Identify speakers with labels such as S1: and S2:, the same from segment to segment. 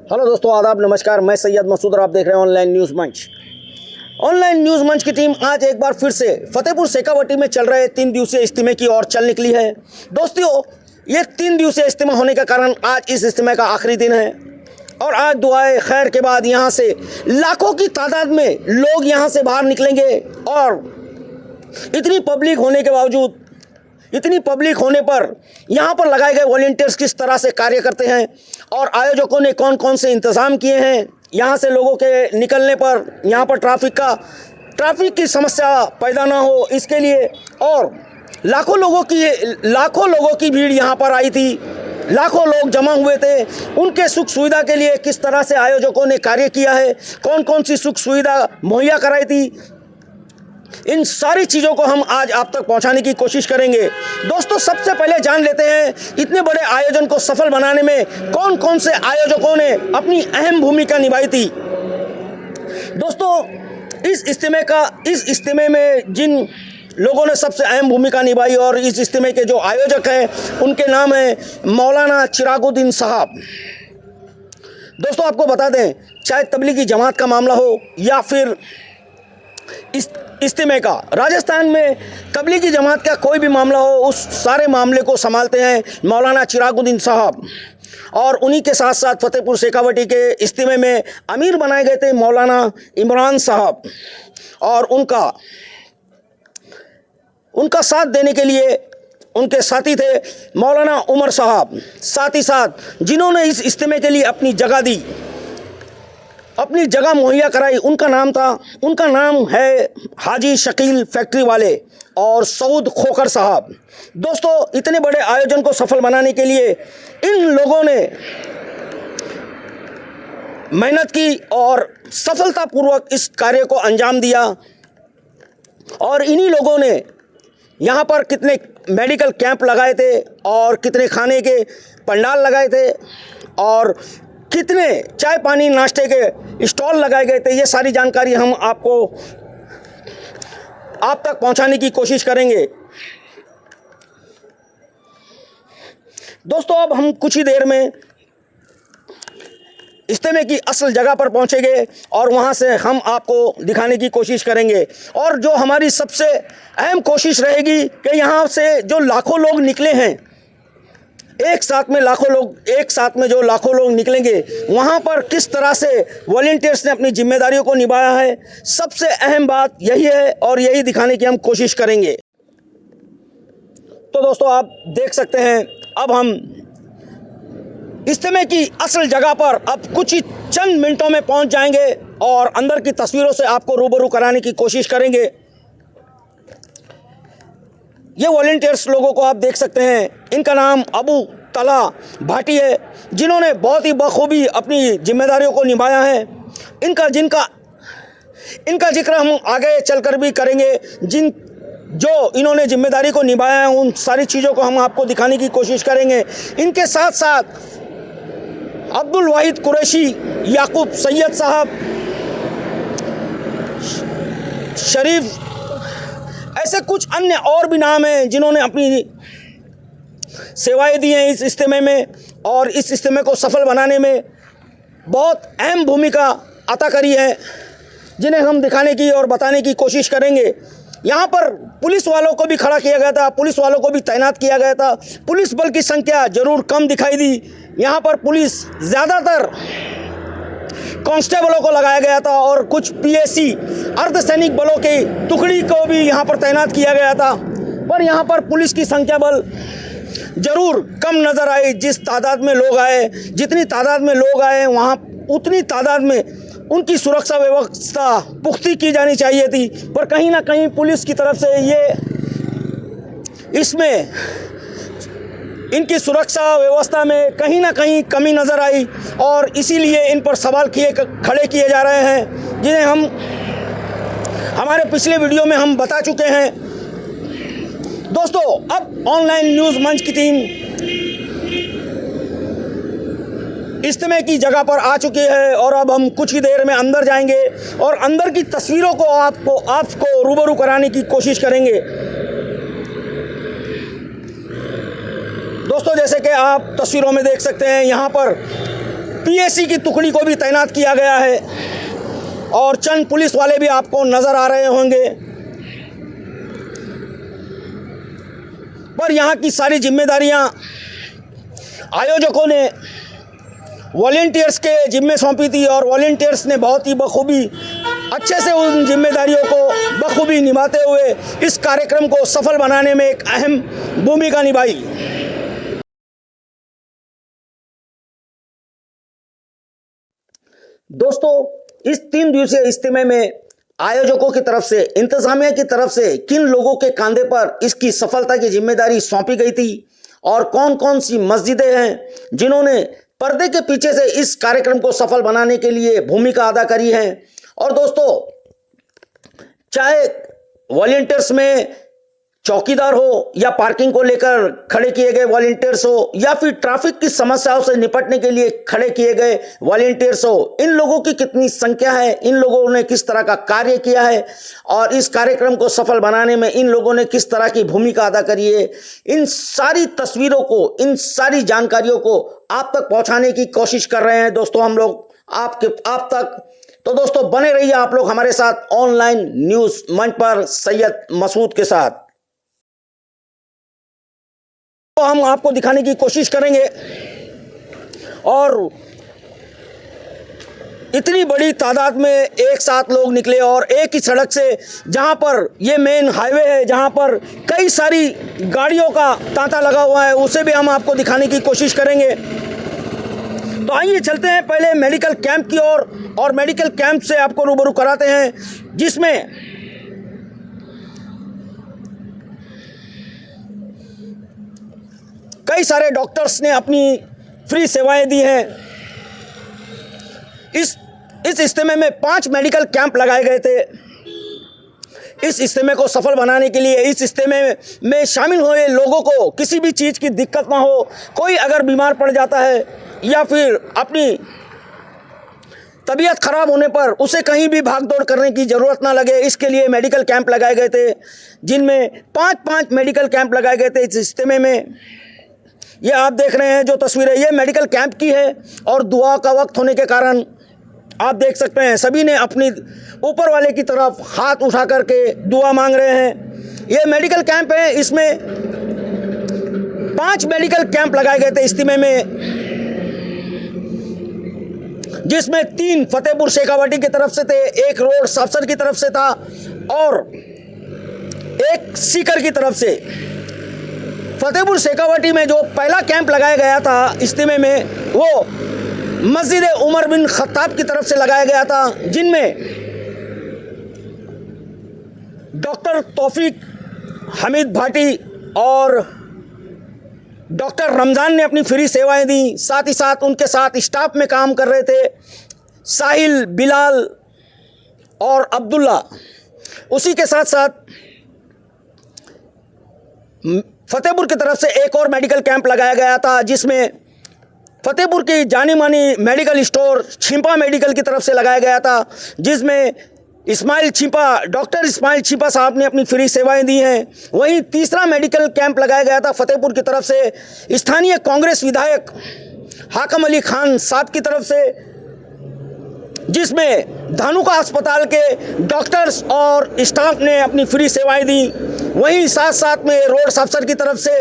S1: Hello दोस्तों, आदाब, नमस्कार। मैं सैयद मसूद और आप देख रहे हैं ऑनलाइन न्यूज़ मंच। ऑनलाइन न्यूज़ मंच की टीम आज एक बार फिर से फतेहपुर शेखावटी में चल रहे 3 दिवसीय इज्तिमे की ओर चल निकली है। दोस्तों, ये 3 दिवसीय इज्तिमा होने के कारण आज इस इज्तिमे का आखिरी दिन है और आज दुआए खैर के बाद यहाँ से लाखों की तादाद में लोग यहाँ से बाहर निकलेंगे और इतनी पब्लिक होने के बावजूद, इतनी पब्लिक होने पर यहाँ पर लगाए गए वॉलंटियर्स किस तरह से कार्य करते हैं और आयोजकों ने कौन कौन से इंतज़ाम किए हैं यहाँ से लोगों के निकलने पर, यहाँ पर ट्रैफिक की समस्या पैदा ना हो इसके लिए, और लाखों लोगों की भीड़ यहाँ पर आई थी, लाखों लोग जमा हुए थे। उनके सुख सुविधा के लिए किस तरह से आयोजकों ने कार्य किया है, कौन कौन सी सुख सुविधा मुहैया कराई थी, इन सारी चीज़ों को हम आज आप तक पहुंचाने की कोशिश करेंगे। दोस्तों, सबसे पहले जान लेते हैं इतने बड़े आयोजन को सफल बनाने में कौन कौन से आयोजकों ने अपनी अहम भूमिका निभाई थी। दोस्तों, इस इज्तिमे में जिन लोगों ने सबसे अहम भूमिका निभाई और इस इज्तिमे के जो आयोजक हैं उनके नाम हैं मौलाना चिरागुद्दीन साहब। दोस्तों, आपको बता दें, चाहे तबलीगी जमात का मामला हो या फिर इज्तिमे का, राजस्थान में तबलीगी जमात का कोई भी मामला हो, उस सारे मामले को संभालते हैं मौलाना चिरागुद्दीन साहब। और उन्हीं के साथ साथ फतेहपुर शेखावटी के इज्तिमे में अमीर बनाए गए थे मौलाना इमरान साहब, और उनका साथ देने के लिए उनके साथी थे मौलाना उमर साहब, साथ ही साथ जिन्होंने इस इज्तिमे के लिए अपनी जगह मुहैया कराई। उनका नाम है हाजी शकील फैक्ट्री वाले और सऊद खोखर साहब। दोस्तों, इतने बड़े आयोजन को सफल बनाने के लिए इन लोगों ने मेहनत की और सफलतापूर्वक इस कार्य को अंजाम दिया। और इन्हीं लोगों ने यहाँ पर कितने मेडिकल कैंप लगाए थे और कितने खाने के पंडाल लगाए थे और कितने चाय पानी नाश्ते के स्टॉल लगाए गए थे। ये सारी जानकारी हम आप तक पहुंचाने की कोशिश करेंगे। दोस्तों, अब हम कुछ ही देर में इज्तिमे की असल जगह पर पहुंचेंगे और वहां से हम आपको दिखाने की कोशिश करेंगे। और जो हमारी सबसे अहम कोशिश रहेगी कि यहाँ से जो लाखों लोग निकले हैं, एक साथ में जो लाखों लोग निकलेंगे, वहाँ पर किस तरह से वॉलंटियर्स ने अपनी जिम्मेदारियों को निभाया है, सबसे अहम बात यही है और यही दिखाने की हम कोशिश करेंगे। तो दोस्तों, आप देख सकते हैं, अब हम इज्तिमे की असल जगह पर अब कुछ ही चंद मिनटों में पहुंच जाएंगे और अंदर की तस्वीरों से आपको रूबरू कराने की कोशिश करेंगे। ये वॉलंटियर्स लोगों को आप देख सकते हैं, इनका नाम अबू तला भाटी है, जिन्होंने बहुत ही बखूबी अपनी जिम्मेदारियों को निभाया है। इनका जिक्र हम आगे चलकर भी करेंगे। जो इन्होंने जिम्मेदारी को निभाया है, उन सारी चीज़ों को हम आपको दिखाने की कोशिश करेंगे। इनके साथ साथ अब्दुल वाहिद कुरैशी, याकूब सैयद साहब, शरीफ, ऐसे कुछ अन्य और भी नाम हैं जिन्होंने अपनी सेवाएं दी हैं इस इज्तिमे में और इस इज्तिमे को सफल बनाने में बहुत अहम भूमिका अता करी है, जिन्हें हम दिखाने की और बताने की कोशिश करेंगे। यहाँ पर पुलिस वालों को भी खड़ा किया गया था, पुलिस वालों को भी तैनात किया गया था। पुलिस बल की संख्या ज़रूर कम दिखाई दी। यहाँ पर पुलिस ज़्यादातर कांस्टेबलों को लगाया गया था और कुछ पीएसी अर्धसैनिक बलों की टुकड़ी को भी यहाँ पर तैनात किया गया था। पर यहाँ पर पुलिस की संख्या बल ज़रूर कम नज़र आई। जितनी तादाद में लोग आए वहाँ उतनी तादाद में उनकी सुरक्षा व्यवस्था पुख्ती की जानी चाहिए थी, पर कहीं ना कहीं पुलिस की तरफ से इसमें इनकी सुरक्षा व्यवस्था में कहीं ना कहीं कमी नज़र आई और इसीलिए इन पर सवाल खड़े किए जा रहे हैं, जिन्हें हम हमारे पिछले वीडियो में हम बता चुके हैं। दोस्तों, अब ऑनलाइन न्यूज़ मंच की टीम इज्तिमे की जगह पर आ चुकी है और अब हम कुछ ही देर में अंदर जाएंगे और अंदर की तस्वीरों को आपको रूबरू कराने की कोशिश करेंगे। दोस्तों, जैसे कि आप तस्वीरों में देख सकते हैं, यहाँ पर पीएसी की टुकड़ी को भी तैनात किया गया है और चंद पुलिस वाले भी आपको नज़र आ रहे होंगे। पर यहाँ की सारी जिम्मेदारियाँ आयोजकों ने वॉलंटियर्स के जिम्मे सौंपी थी और वॉलंटियर्स ने बहुत ही बखूबी अच्छे से उन जिम्मेदारियों को बखूबी निभाते हुए इस कार्यक्रम को सफल बनाने में एक अहम भूमिका निभाई। दोस्तों, इस 3 दिवसीय इज्तिमा में आयोजकों की तरफ से, इंतजामिया की तरफ से किन लोगों के कंधे पर इसकी सफलता की जिम्मेदारी सौंपी गई थी और कौन कौन सी मस्जिदें हैं जिन्होंने पर्दे के पीछे से इस कार्यक्रम को सफल बनाने के लिए भूमिका अदा करी है। और दोस्तों, चाहे वॉलंटियर्स में चौकीदार हो या पार्किंग को लेकर खड़े किए गए वॉलंटियर्स हो या फिर ट्रैफिक की समस्याओं से निपटने के लिए खड़े किए गए वॉलंटियर्स हो, इन लोगों की कितनी संख्या है, इन लोगों ने किस तरह का कार्य किया है और इस कार्यक्रम को सफल बनाने में इन लोगों ने किस तरह की भूमिका अदा करी है, इन सारी तस्वीरों को, इन सारी जानकारियों को आप तक पहुंचाने की कोशिश कर रहे हैं दोस्तों हम लोग आप तक। तो दोस्तों, बने रहिए आप लोग हमारे साथ ऑनलाइन न्यूज मंच पर सैयद मसूद के साथ। तो हम आपको दिखाने की कोशिश करेंगे और इतनी बड़ी तादाद में एक साथ लोग निकले और एक ही सड़क से, जहां पर ये मेन हाईवे है, जहां पर कई सारी गाड़ियों का तांता लगा हुआ है, उसे भी हम आपको दिखाने की कोशिश करेंगे। तो आइए चलते हैं पहले मेडिकल कैंप की ओर और मेडिकल कैंप से आपको रूबरू कराते हैं, जिसमें कई सारे डॉक्टर्स ने अपनी फ्री सेवाएं दी हैं। इस इज्तिमा में 5 मेडिकल कैंप लगाए गए थे। इस इज्तिमा को सफल बनाने के लिए इस इज्तिमा में शामिल हुए लोगों को किसी भी चीज़ की दिक्कत ना हो, कोई अगर बीमार पड़ जाता है या फिर अपनी तबीयत खराब होने पर उसे कहीं भी भाग दौड़ करने की ज़रूरत ना लगे, इसके लिए मेडिकल कैंप लगाए गए थे, जिनमें 5 मेडिकल कैंप लगाए गए थे इस इज्तिमा में। ये आप देख रहे हैं जो तस्वीरें, ये मेडिकल कैंप की है और दुआ का वक्त होने के कारण आप देख सकते हैं सभी ने अपनी ऊपर वाले की तरफ हाथ उठा करके दुआ मांग रहे हैं। ये मेडिकल कैंप है, इसमें 5 मेडिकल कैंप लगाए गए थे इज्तिमा में, जिसमें 3 फतेहपुर शेखावाटी की तरफ से थे, 1 रोड साफसर की तरफ से था और 1 सीकर की तरफ से। फतेहपुर शेखावाटी में जो पहला कैंप लगाया गया था इज्तिमा में, वो मस्जिद उमर बिन खत्ताब की तरफ से लगाया गया था, जिनमें डॉक्टर तौफीक हमीद भाटी और डॉक्टर रमज़ान ने अपनी फ्री सेवाएं दी। साथ ही साथ उनके साथ स्टाफ में काम कर रहे थे साहिल, बिलाल और अब्दुल्ला। उसी के साथ साथ फतेहपुर की तरफ से एक और मेडिकल कैंप लगाया गया था, जिसमें फतेहपुर की जानी मानी मेडिकल स्टोर छिंपा मेडिकल की तरफ से लगाया गया था, जिसमें डॉक्टर इस्माइल छिंपा साहब ने अपनी फ्री सेवाएं दी हैं। वहीं तीसरा मेडिकल कैंप लगाया गया था फतेहपुर की तरफ से स्थानीय कांग्रेस विधायक हाकम अली खान साहब की तरफ से, जिसमें धानुका अस्पताल के डॉक्टर्स और स्टाफ ने अपनी फ्री सेवाएं दी। वहीं साथ साथ में रोड साफसर की तरफ से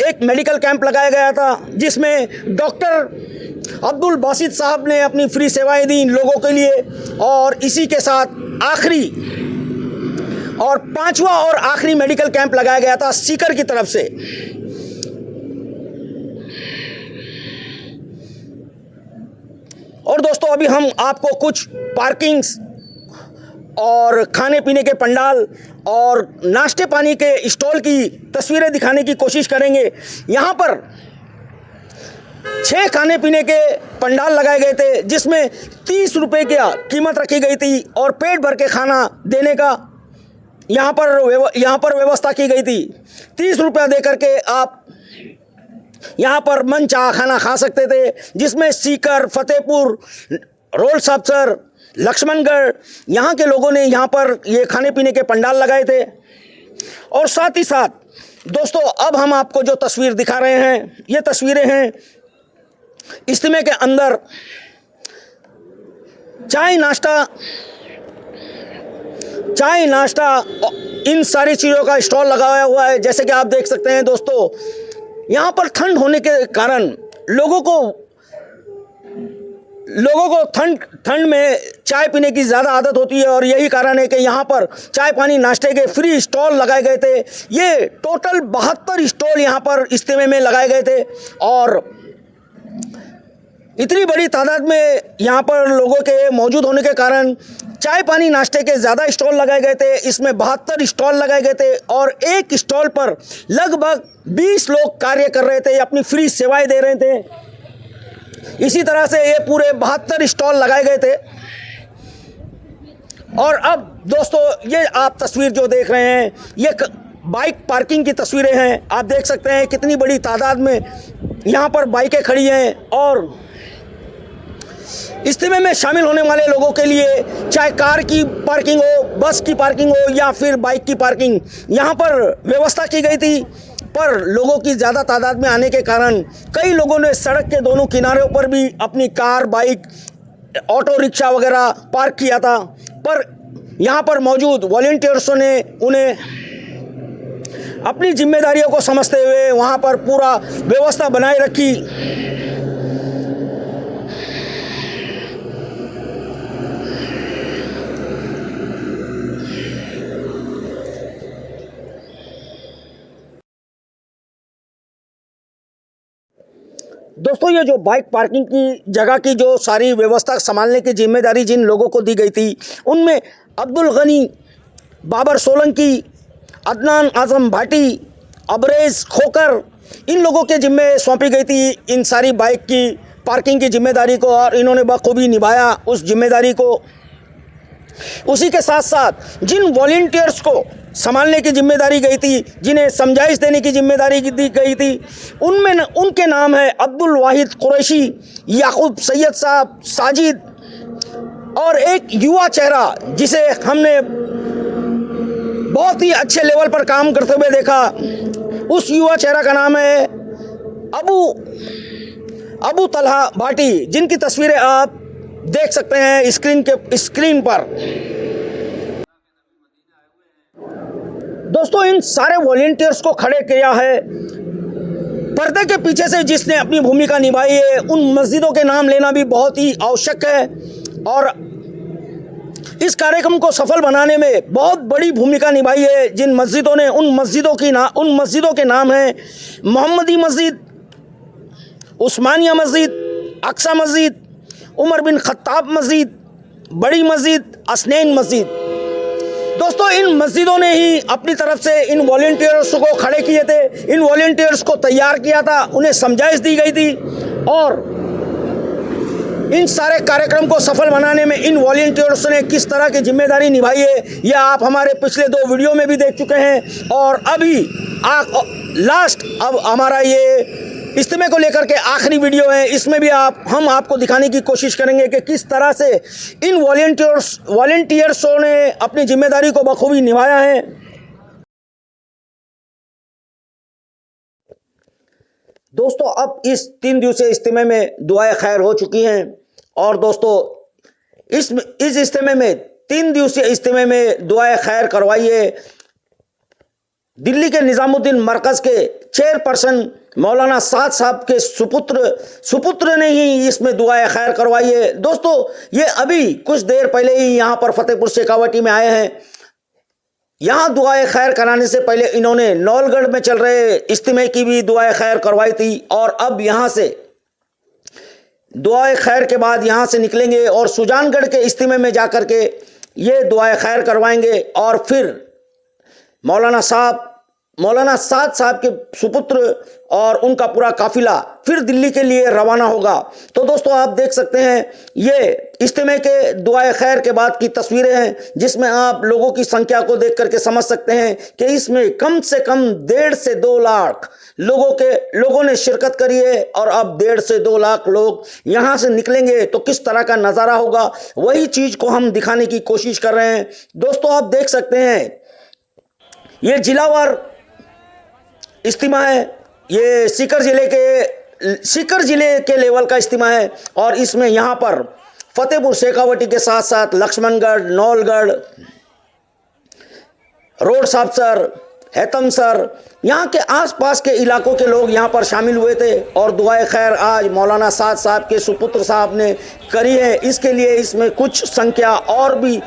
S1: एक मेडिकल कैंप लगाया गया था, जिसमें डॉक्टर अब्दुल बासित साहब ने अपनी फ्री सेवाएं दी इन लोगों के लिए। और इसी के साथ आखिरी और 5वां और आखिरी मेडिकल कैंप लगाया गया था सीकर की तरफ से। और दोस्तों, अभी हम आपको कुछ पार्किंग्स और खाने पीने के पंडाल और नाश्ते पानी के स्टॉल की तस्वीरें दिखाने की कोशिश करेंगे। यहाँ पर 6 खाने पीने के पंडाल लगाए गए थे, जिसमें 30 रुपये की कीमत रखी गई थी और पेट भर के खाना देने का यहाँ पर व्यवस्था की गई थी। 30 रुपया दे करके आप यहाँ पर मनचाहा खाना खा सकते थे, जिसमें सीकर, फतेहपुर, रोड साफसर, लक्ष्मणगढ़ यहाँ के लोगों ने यहाँ पर ये खाने पीने के पंडाल लगाए थे। और साथ ही साथ दोस्तों, अब हम आपको जो तस्वीर दिखा रहे हैं, ये तस्वीरें हैं इज्तिमा के अंदर चाय नाश्ता इन सारी चीज़ों का स्टॉल लगाया हुआ है। जैसे कि आप देख सकते हैं दोस्तों, यहाँ पर ठंड होने के कारण लोगों को ठंड में चाय पीने की ज़्यादा आदत होती है और यही कारण है कि यहाँ पर चाय पानी नाश्ते के फ्री स्टॉल लगाए गए थे। ये टोटल 72 स्टॉल यहाँ पर इज्तिमा में लगाए गए थे और इतनी बड़ी तादाद में यहाँ पर लोगों के मौजूद होने के कारण चाय पानी नाश्ते के ज़्यादा स्टॉल लगाए गए थे। इसमें 72 स्टॉल लगाए गए थे और एक स्टॉल पर लगभग 20 लोग कार्य कर रहे थे, अपनी फ्री सेवाएं दे रहे थे। इसी तरह से ये पूरे 72 स्टॉल लगाए गए थे। और अब दोस्तों, ये आप तस्वीर जो देख रहे हैं, ये बाइक पार्किंग की तस्वीरें हैं। आप देख सकते हैं कितनी बड़ी तादाद में यहाँ पर बाइकें खड़ी हैं और इज्तिमा में शामिल होने वाले लोगों के लिए चाहे कार की पार्किंग हो, बस की पार्किंग हो या फिर बाइक की पार्किंग, यहाँ पर व्यवस्था की गई थी। पर लोगों की ज़्यादा तादाद में आने के कारण कई लोगों ने सड़क के दोनों किनारों पर भी अपनी कार, बाइक, ऑटो रिक्शा वगैरह पार्क किया था। पर यहाँ पर मौजूद वॉलंटियर्सों ने उन्हें अपनी जिम्मेदारियों को समझते हुए वहाँ पर पूरा व्यवस्था बनाए रखी। दोस्तों, ये जो बाइक पार्किंग की जगह की जो सारी व्यवस्था संभालने की जिम्मेदारी जिन लोगों को दी गई थी, उनमें अब्दुल गनी, बाबर सोलंकी, अदनान आजम भाटी, अबरेज खोकर, इन लोगों के जिम्मे सौंपी गई थी इन सारी बाइक की पार्किंग की जिम्मेदारी को और इन्होंने बखूबी निभाया उस जिम्मेदारी को। उसी के साथ साथ जिन वॉलंटियर्स को संभालने की जिम्मेदारी गई थी, जिन्हें समझाइश देने की जिम्मेदारी दी गई थी, उनके नाम है अब्दुल वाहिद कुरैशी, याकूब सैयद साहब, साजिद और एक युवा चेहरा जिसे हमने बहुत ही अच्छे लेवल पर काम करते हुए देखा। उस युवा चेहरा का नाम है अबू तलहा भाटी, जिनकी तस्वीरें आप देख सकते हैं स्क्रीन पर। दोस्तों, इन सारे वॉलंटियर्स को खड़े किया है पर्दे के पीछे से जिसने अपनी भूमिका निभाई है। उन मस्जिदों के नाम लेना भी बहुत ही आवश्यक है और इस कार्यक्रम को सफल बनाने में बहुत बड़ी भूमिका निभाई है जिन मस्जिदों ने। उन मस्जिदों के नाम हैं मोहम्मदी मस्जिद, उस्मानिया मस्जिद, अक्सा मस्जिद, उमर बिन खत्ताब मस्जिद, बड़ी मस्जिद, असनैन मस्जिद। दोस्तों, इन मस्जिदों ने ही अपनी तरफ से इन वॉलंटियर्स को खड़े किए थे, इन वॉलंटियर्स को तैयार किया था, उन्हें समझाइश दी गई थी और इन सारे कार्यक्रम को सफल बनाने में इन वॉलंटियर्स ने किस तरह की जिम्मेदारी निभाई है, यह आप हमारे पिछले 2 वीडियो में भी देख चुके हैं। और अभी अब हमारा ये इज्तिमा को लेकर के आखिरी वीडियो है, इसमें भी हम आपको दिखाने की कोशिश करेंगे कि किस तरह से इन वॉलंटियर्सों ने अपनी जिम्मेदारी को बखूबी निभाया है। दोस्तों, अब इस 3 दिवसीय इज्तिमा में दुआएं खैर हो चुकी हैं और दोस्तों इस इज्तिमा में 3 दिवसीय इज्तिमा में दुआएं खैर करवाइए दिल्ली के निज़ामुद्दीन मरकज़ के चेयरपर्सन मौलाना साद साहब के सुपुत्र ने ही इसमें दुआएं खैर करवाई है। दोस्तों, ये अभी कुछ देर पहले ही यहाँ पर फतेहपुर शेखावटी में आए हैं। यहाँ दुआएं खैर कराने से पहले इन्होंने नौलगढ़ में चल रहे इज्तिमा की भी दुआएं खैर करवाई थी और अब यहाँ से दुआएं खैर के बाद यहाँ से निकलेंगे और सुजानगढ़ के इज्तिमा में जाकर के ये दुआएं खैर करवाएंगे और फिर मौलाना साद साहब के सुपुत्र और उनका पूरा काफिला फिर दिल्ली के लिए रवाना होगा। तो दोस्तों, आप देख सकते हैं ये इज्तिमा के दुआए खैर के बाद की तस्वीरें हैं जिसमें आप लोगों की संख्या को देख करके समझ सकते हैं कि इसमें कम से कम 1.5 से 2 लाख लोगों ने शिरकत करी है और अब 1.5 से 2 लाख लोग यहाँ से निकलेंगे तो किस तरह का नज़ारा होगा, वही चीज़ को हम दिखाने की कोशिश कर रहे हैं। दोस्तों, आप देख सकते हैं ये जिलावार इज्तिमा है। ये सीकर जिले के सीकर जिले के लेवल का इज्तिमा है और इसमें यहाँ पर फतेहपुर शेखावटी के साथ साथ लक्ष्मणगढ़, नौलगढ़, रोड साबसर, हैतमसर, यहाँ के आसपास के इलाकों के लोग यहाँ पर शामिल हुए थे और दुआए खैर आज मौलाना साद साहब के सुपुत्र साहब ने करी है। इसके लिए इसमें कुछ संख्या और भी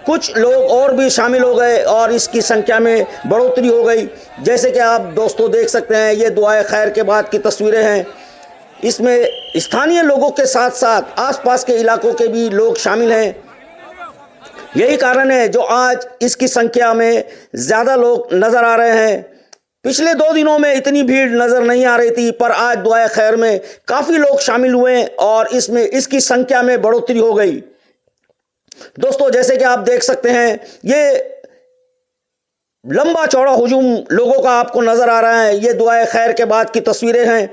S1: कुछ लोग और भी शामिल हो गए और इसकी संख्या में बढ़ोतरी हो गई। जैसे कि आप दोस्तों देख सकते हैं, ये दुआए खैर के बाद की तस्वीरें हैं। इसमें स्थानीय लोगों के साथ साथ आसपास के इलाकों के भी लोग शामिल हैं। यही कारण है जो आज इसकी संख्या में ज़्यादा लोग नज़र आ रहे हैं। पिछले 2 दिनों में इतनी भीड़ नज़र नहीं आ रही थी, पर आज दुआए खैर में काफ़ी लोग शामिल हुए और इसमें इसकी संख्या में बढ़ोतरी हो गई। दोस्तों जैसे कि आप देख सकते हैं, ये लंबा चौड़ा हुजूम लोगों का आपको नज़र आ रहा है। ये दुआए खैर के बाद की तस्वीरें हैं।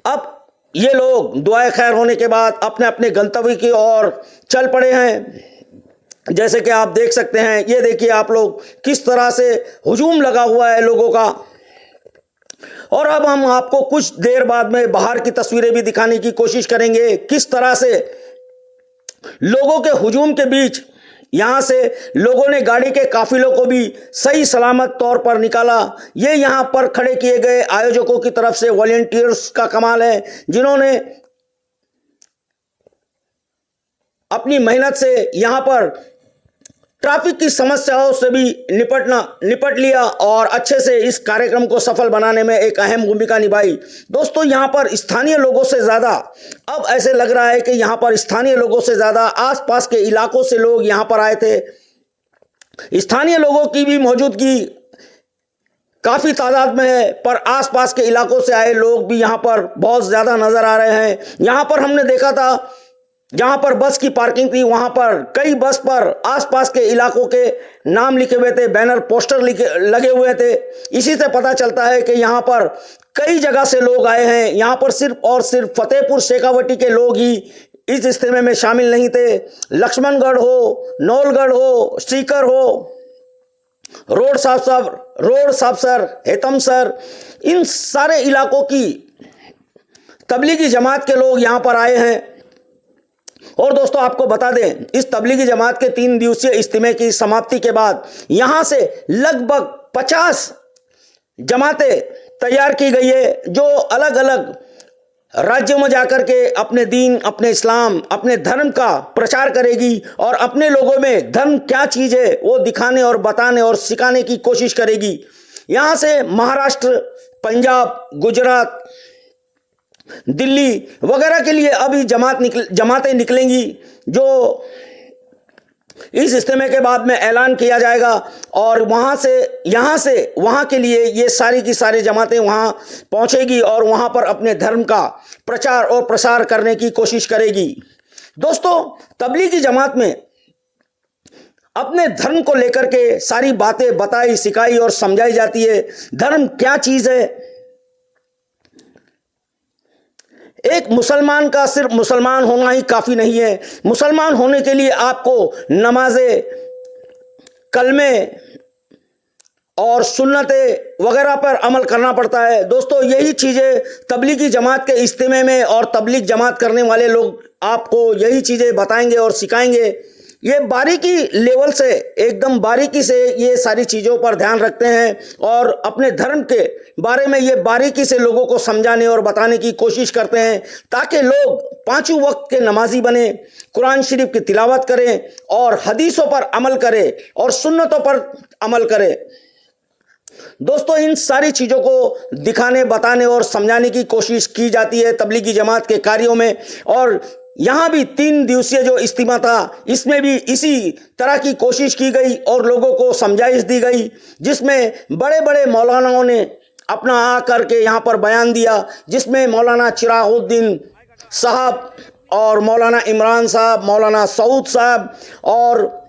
S1: अब ये लोग दुआए खैर होने के बाद अपने अपने गंतव्य की ओर चल पड़े हैं। जैसे कि आप देख सकते हैं, ये देखिए आप लोग किस तरह से हुजूम लगा हुआ है लोगों का। और अब हम आपको कुछ देर बाद में बाहर की तस्वीरें भी दिखाने की कोशिश करेंगे, किस तरह से लोगों के हुजूम के बीच यहाँ से लोगों ने गाड़ी के काफिलों को भी सही सलामत तौर पर निकाला। ये यहाँ पर खड़े किए गए आयोजकों की तरफ से वॉलंटियर्स का कमाल है, जिन्होंने अपनी मेहनत से यहाँ पर ट्रैफिक की समस्याओं से भी निपट लिया और अच्छे से इस कार्यक्रम को सफल बनाने में एक अहम भूमिका निभाई। दोस्तों यहाँ पर स्थानीय लोगों से ज़्यादा, अब ऐसे लग रहा है कि यहाँ पर स्थानीय लोगों से ज़्यादा आसपास के इलाकों से लोग यहाँ पर आए थे। स्थानीय लोगों की भी मौजूदगी काफ़ी तादाद में है, पर आसपास के इलाकों से आए लोग भी यहाँ पर बहुत ज़्यादा नज़र आ रहे हैं। यहाँ पर हमने देखा था, जहाँ पर बस की पार्किंग थी, वहाँ पर कई बस पर आसपास के इलाकों के नाम लिखे हुए थे, बैनर पोस्टर लगे हुए थे। इसी से पता चलता है कि यहाँ पर कई जगह से लोग आए हैं। यहाँ पर सिर्फ और सिर्फ फतेहपुर शेखावटी के लोग ही इस इज्तिमा में शामिल नहीं थे। लक्ष्मणगढ़ हो, नौलगढ़ हो, सीकर हो, रोड साबसर, हैतमसर, इन सारे इलाकों की तबलीगी जमात के लोग यहाँ पर आए हैं। और दोस्तों आपको बता दें, इस तबलीगी जमात के 3 दिवसीय इज्तिमा की समाप्ति के बाद यहाँ से लगभग 50 जमातें तैयार की गई है, जो अलग अलग राज्यों में जाकर के अपने दीन, अपने इस्लाम, अपने धर्म का प्रचार करेगी और अपने लोगों में धर्म क्या चीज़ है वो दिखाने और बताने और सिखाने की कोशिश करेगी। यहाँ से महाराष्ट्र, पंजाब, गुजरात, दिल्ली वगैरह के लिए अभी जमातें निकलेंगी, जो इस इज्तिमा के बाद में ऐलान किया जाएगा और यहाँ से वहाँ के लिए ये सारी की सारी जमातें वहाँ पहुँचेगी और वहाँ पर अपने धर्म का प्रचार और प्रसार करने की कोशिश करेगी। दोस्तों तबलीगी जमात में अपने धर्म को लेकर के सारी बातें बताई, सिखाई और समझाई जाती है। धर्म क्या चीज़ है, एक मुसलमान का सिर्फ मुसलमान होना ही काफ़ी नहीं है। मुसलमान होने के लिए आपको नमाजें, कलमे और सुन्नतें वगैरह पर अमल करना पड़ता है। दोस्तों यही चीज़ें तबलीगी जमात के इज्तिमा में और तबलीग जमात करने वाले लोग आपको यही चीज़ें बताएंगे और सिखाएंगे। ये बारीकी लेवल से, एकदम बारीकी से ये सारी चीज़ों पर ध्यान रखते हैं और अपने धर्म के बारे में ये बारीकी से लोगों को समझाने और बताने की कोशिश करते हैं, ताकि लोग 5 वक्त के नमाजी बने, कुरान शरीफ की तिलावत करें और हदीसों पर अमल करें और सुन्नतों पर अमल करें। दोस्तों इन सारी चीज़ों को दिखाने, बताने और समझाने की कोशिश की जाती है तबलीगी जमात के कार्यों में। और यहाँ भी 3 दिवसीय जो इज्तिमा था, इसमें भी इसी तरह की कोशिश की गई और लोगों को समझाइश दी गई, जिसमें बड़े बड़े मौलानाओं ने अपना आकर के यहाँ पर बयान दिया, जिसमें मौलाना चिरागुद्दीन साहब और मौलाना इमरान साहब, मौलाना सऊद साहब और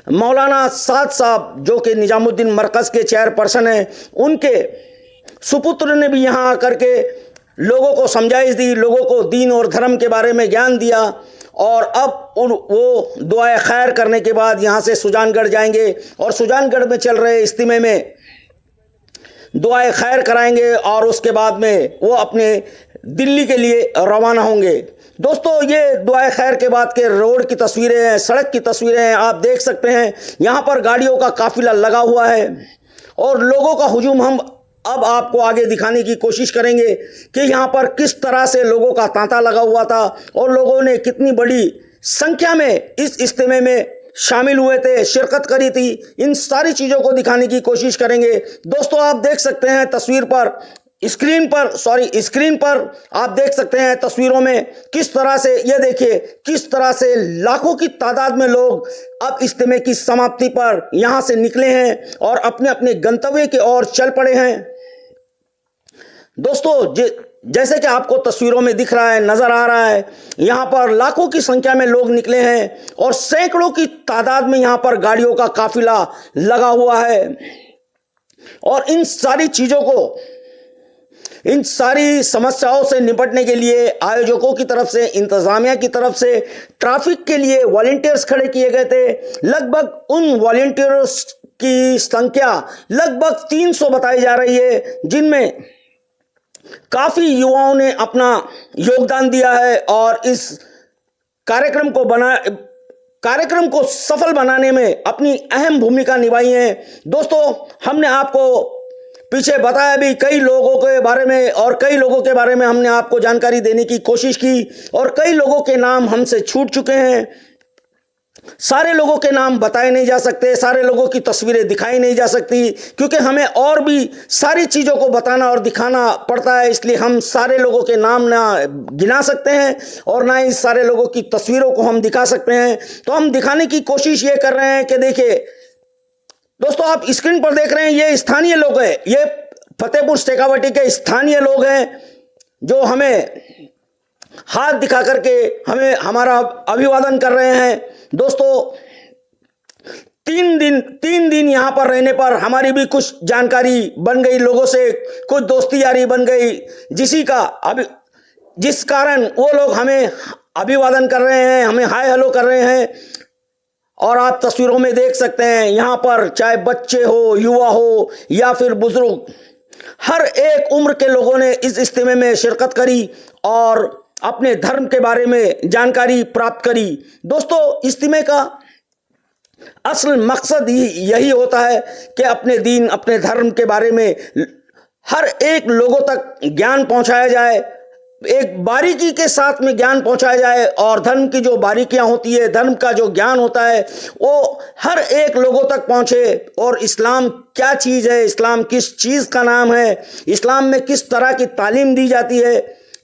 S1: मौलाना साद साहब, जो कि निजामुद्दीन मरकज़ के चेयरपर्सन हैं, उनके सुपुत्र ने भी यहाँ आकर के लोगों को समझाइश दी, लोगों को दीन और धर्म के बारे में ज्ञान दिया। और अब वो दुआए खैर करने के बाद यहाँ से सुजानगढ़ जाएंगे और सुजानगढ़ में चल रहे इज्तिमा में दुआए खैर कराएंगे और उसके बाद में वो अपने दिल्ली के लिए रवाना होंगे। दोस्तों, ये दुआए खैर के बाद के रोड की तस्वीरें हैं, सड़क की तस्वीरें हैं। आप देख सकते हैं यहाँ पर गाड़ियों का काफिला लगा हुआ है और लोगों का हुजूम हम अब आपको आगे दिखाने की कोशिश करेंगे कि यहाँ पर किस तरह से लोगों का तांता लगा हुआ था और लोगों ने कितनी बड़ी संख्या में इस इज्तिमा में शामिल हुए थे, शिरकत करी थी। इन सारी चीज़ों को दिखाने की कोशिश करेंगे। दोस्तों, आप देख सकते हैं स्क्रीन पर आप देख सकते हैं तस्वीरों में किस तरह से, ये देखिए किस तरह से लाखों की तादाद में लोग अब इज्तिमा की समाप्ति पर यहाँ से निकले हैं और अपने अपने गंतव्य की ओर चल पड़े हैं। दोस्तों, जैसे कि आपको तस्वीरों में दिख रहा है, नजर आ रहा है, यहाँ पर लाखों की संख्या में लोग निकले हैं और सैकड़ों की तादाद में यहाँ पर गाड़ियों का काफिला लगा हुआ है। और इन सारी समस्याओं से निपटने के लिए आयोजकों की तरफ से, इंतजामिया की तरफ से ट्रैफिक के लिए वॉलंटियर्स खड़े किए गए थे। लगभग उन वॉलंटियर्स की संख्या लगभग 300 बताई जा रही है, जिनमें काफी युवाओं ने अपना योगदान दिया है और इस कार्यक्रम को सफल बनाने में अपनी अहम भूमिका निभाई है। दोस्तों, हमने आपको पीछे बताया भी कई लोगों के बारे में हमने आपको जानकारी देने की कोशिश की और कई लोगों के नाम हमसे छूट चुके हैं। सारे लोगों के नाम बताए नहीं जा सकते, सारे लोगों की तस्वीरें दिखाई नहीं जा सकती, क्योंकि हमें और भी सारी चीज़ों को बताना और दिखाना पड़ता है। इसलिए हम सारे लोगों के नाम ना गिना सकते हैं और ना ही सारे लोगों की तस्वीरों को हम दिखा सकते हैं। तो हम दिखाने की कोशिश ये कर रहे हैं कि देखिए दोस्तों, आप स्क्रीन पर देख रहे हैं, ये स्थानीय लोग हैं, ये फतेहपुर शेखावटी के स्थानीय लोग हैं जो हमें हाथ दिखा करके हमें हमारा अभिवादन कर रहे हैं। दोस्तों, 3 दिन यहाँ पर रहने पर हमारी भी कुछ जानकारी बन गई, लोगों से कुछ दोस्ती यारी बन गई, जिस कारण वो लोग हमें अभिवादन कर रहे हैं, हमें हाय हेलो कर रहे हैं। और आप तस्वीरों में देख सकते हैं यहाँ पर चाहे बच्चे हो, युवा हो या फिर बुजुर्ग, हर एक उम्र के लोगों ने इस इज्तिमा में शिरकत करी और अपने धर्म के बारे में जानकारी प्राप्त करी। दोस्तों, इज्तिमा का असल मकसद यही होता है कि अपने दीन, अपने धर्म के बारे में हर एक लोगों तक ज्ञान पहुंचाया जाए, एक बारीकी के साथ में ज्ञान पहुंचाया जाए और धर्म की जो बारीकियां होती है, धर्म का जो ज्ञान होता है, वो हर एक लोगों तक पहुंचे। और इस्लाम क्या चीज़ है, इस्लाम किस चीज़ का नाम है, इस्लाम में किस तरह की तालीम दी जाती है,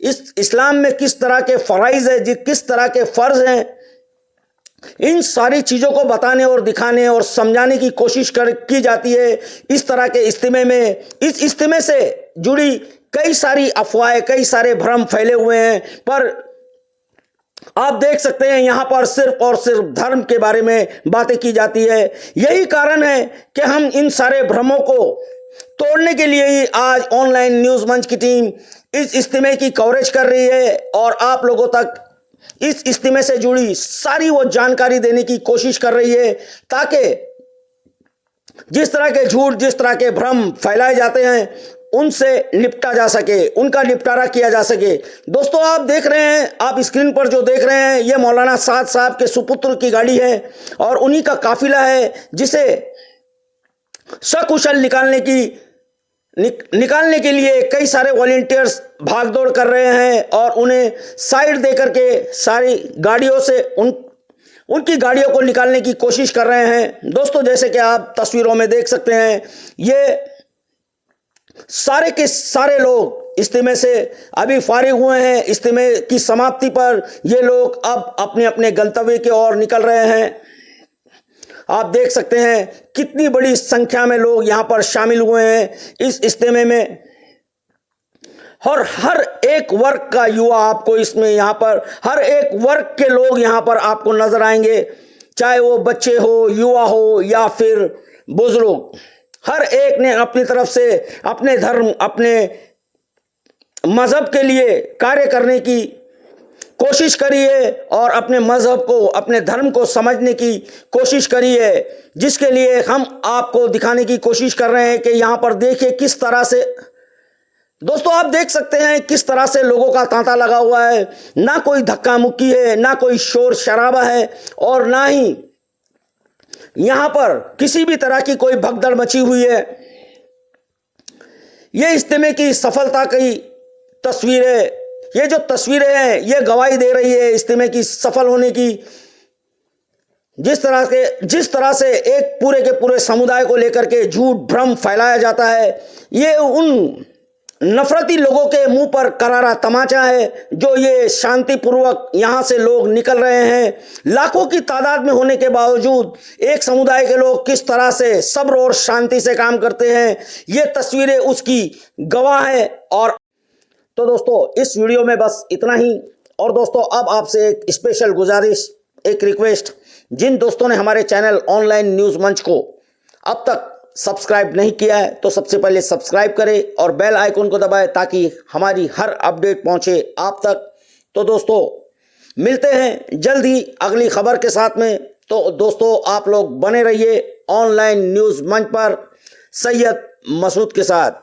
S1: इस इस्लाम में किस तरह के फ़राइज़ है, किस तरह के फ़र्ज़ हैं, इन सारी चीज़ों को बताने और दिखाने और समझाने की कोशिश की जाती है इस तरह के इज्तिमा में। इस इज्तिमा से जुड़ी कई सारी अफवाहें, कई सारे भ्रम फैले हुए हैं, पर आप देख सकते हैं यहाँ पर सिर्फ और सिर्फ धर्म के बारे में बातें की जाती है। यही कारण है कि हम इन सारे भ्रमों को तोड़ने के लिए ही आज ऑनलाइन न्यूज़ मंच की टीम इस इज्तिमा की कवरेज कर रही है और आप लोगों तक इस इज्तिमा से जुड़ी सारी वो जानकारी देने की कोशिश कर रही है, ताकि जिस तरह के झूठ, जिस तरह के भ्रम फैलाए जाते हैं, उनसे निपटा जा सके, उनका निपटारा किया जा सके। दोस्तों, आप देख रहे हैं, आप स्क्रीन पर जो देख रहे हैं, ये मौलाना साद साहब के सुपुत्र की गाड़ी है और उन्हीं का काफिला है, जिसे सकुशल निकालने के लिए कई सारे वॉलंटियर्स भागदौड़ कर रहे हैं और उन्हें साइड दे करके सारी गाड़ियों से उनकी गाड़ियों को निकालने की कोशिश कर रहे हैं। दोस्तों, जैसे कि आप तस्वीरों में देख सकते हैं, ये सारे के सारे लोग इज्तिमा से अभी फारिग हुए हैं। इज्तिमा की समाप्ति पर ये लोग अब अपने अपने गंतव्य की ओर निकल रहे हैं। आप देख सकते हैं कितनी बड़ी संख्या में लोग यहाँ पर शामिल हुए हैं इस इज्तिमा में, और हर एक वर्ग का युवा आपको इसमें, यहाँ पर हर एक वर्ग के लोग यहाँ पर आपको नजर आएंगे, चाहे वो बच्चे हो, युवा हो या फिर बुजुर्ग। हर एक ने अपनी तरफ से अपने धर्म, अपने मजहब के लिए कार्य करने की कोशिश करिए और अपने मज़हब को, अपने धर्म को समझने की कोशिश करिए, जिसके लिए हम आपको दिखाने की कोशिश कर रहे हैं कि यहाँ पर देखिए किस तरह से दोस्तों आप देख सकते हैं किस तरह से लोगों का तांता लगा हुआ है। ना कोई धक्का मुक्की है, ना कोई शोर शराबा है, और ना ही यहाँ पर किसी भी तरह की कोई भगदड़ मची हुई है। ये इज्तिमे की सफलता की तस्वीरें, ये जो तस्वीरें हैं ये गवाही दे रही है इज्तिमे की सफल होने की। जिस तरह से एक पूरे के पूरे समुदाय को लेकर के झूठ भ्रम फैलाया जाता है, ये उन नफरती लोगों के मुंह पर करारा तमाचा है जो ये शांतिपूर्वक यहाँ से लोग निकल रहे हैं। लाखों की तादाद में होने के बावजूद एक समुदाय के लोग किस तरह से सब्र और शांति से काम करते हैं, ये तस्वीरें उसकी गवाह है। और तो दोस्तों इस वीडियो में बस इतना ही। और दोस्तों अब आपसे एक स्पेशल गुजारिश, एक रिक्वेस्ट, जिन दोस्तों ने हमारे चैनल ऑनलाइन न्यूज़ मंच को अब तक सब्सक्राइब नहीं किया है तो सबसे पहले सब्सक्राइब करें और बेल आइकन को दबाएं ताकि हमारी हर अपडेट पहुंचे आप तक। तो दोस्तों मिलते हैं जल्द ही अगली खबर के साथ में। तो दोस्तों आप लोग बने रहिए ऑनलाइन न्यूज़ मंच पर सैयद मसूद के साथ।